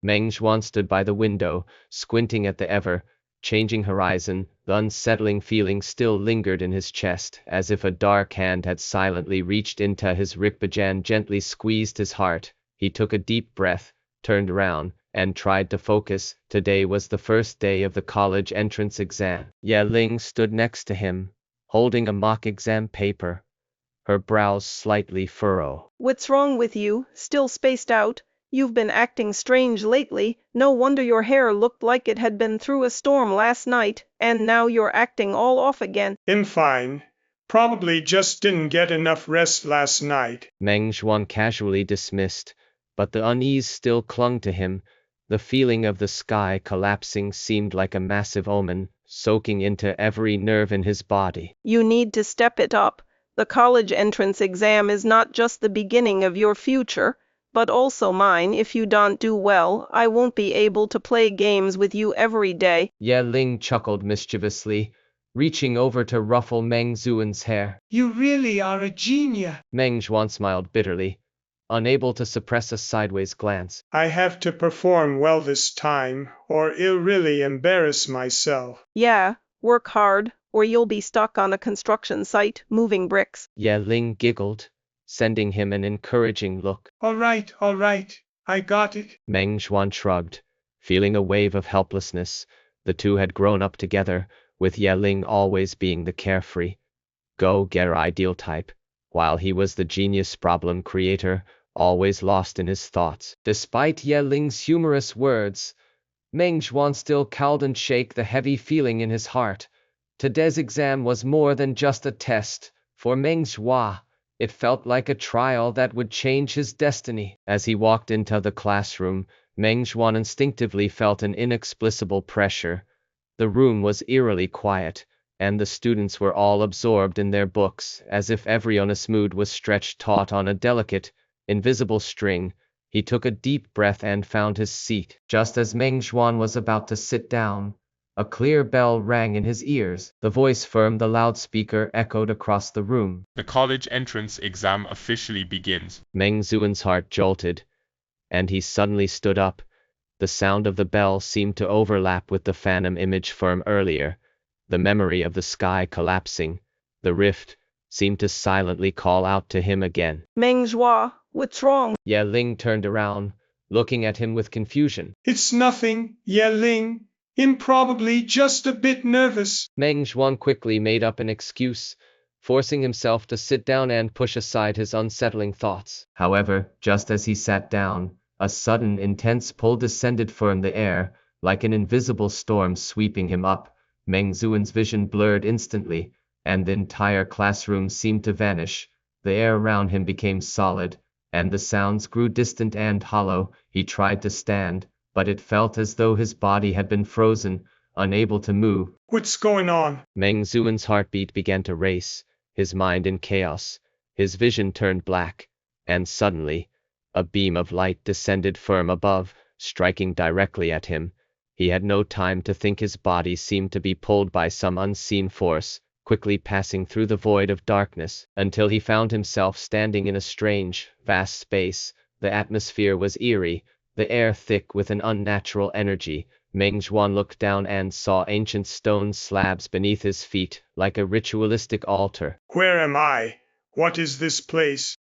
Meng Zhuan stood by the window, squinting at the ever-changing horizon. The unsettling feeling still lingered in his chest, as if a dark hand had silently reached into his Rikbajan, gently squeezed his heart. He took a deep breath, turned around, and tried to focus. Today was the first day of the college entrance exam. Ye Ling stood next to him, holding a mock exam paper, her brows slightly furrowed. What's wrong with you? Still spaced out? You've been acting strange lately. No wonder your hair looked like it had been through a storm last night, and now you're acting all off again. I'm fine. Probably just didn't get enough rest last night. Meng Zhuan casually dismissed, but the unease still clung to him. The feeling of the sky collapsing seemed like a massive omen, soaking into every nerve in his body. You need to step it up. The college entrance exam is not just the beginning of your future, but also mine. If you don't do well, I won't be able to play games with you every day. Ye Ling chuckled mischievously, reaching over to ruffle Meng Zhuan's hair. You really are a genius. Meng Zhuan smiled bitterly, unable to suppress a sideways glance. I have to perform well this time, or I'll really embarrass myself. Yeah, work hard, or you'll be stuck on a construction site, moving bricks. Ye Ling giggled, sending him an encouraging look. All right, I got it. Meng Zhuan shrugged, feeling a wave of helplessness. The two had grown up together, with Ye Ling always being the carefree, go-getter ideal type, while he was the genius problem creator, always lost in his thoughts. Despite Ye Ling's humorous words, Meng Zhuan still cowed and shook the heavy feeling in his heart. Today's exam was more than just a test. For Meng Zhuan, it felt like a trial that would change his destiny. As he walked into the classroom, Meng Zhuan instinctively felt an inexplicable pressure. The room was eerily quiet, and the students were all absorbed in their books, as if every honest mood was stretched taut on a delicate, invisible string. He took a deep breath and found his seat. Just as Meng Zhuan was about to sit down, a clear bell rang in his ears. The voice from the loudspeaker echoed across the room. The college entrance exam officially begins. Meng Zhuan's heart jolted, and he suddenly stood up. The sound of the bell seemed to overlap with the phantom image from earlier. The memory of the sky collapsing, the rift, seemed to silently call out to him again. Meng Zhuan, what's wrong? Ye Ling turned around, looking at him with confusion. It's nothing, Ye Ling. I'm probably just a bit nervous. Meng Zhuan quickly made up an excuse, forcing himself to sit down and push aside his unsettling thoughts. However, just as he sat down, a sudden intense pull descended from the air, like an invisible storm sweeping him up. Meng Zhuan's vision blurred instantly, and the entire classroom seemed to vanish. The air around him became solid, and the sounds grew distant and hollow. He tried to stand, but it felt as though his body had been frozen, unable to move. What's going on? Meng Zhuan's heartbeat began to race, his mind in chaos. His vision turned black, and suddenly, a beam of light descended from above, striking directly at him. He had no time to think. His body seemed to be pulled by some unseen force, quickly passing through the void of darkness, until he found himself standing in a strange, vast space. The atmosphere was eerie, the air thick with an unnatural energy. Meng Zhuan looked down and saw ancient stone slabs beneath his feet, like a ritualistic altar. Where am I? What is this place?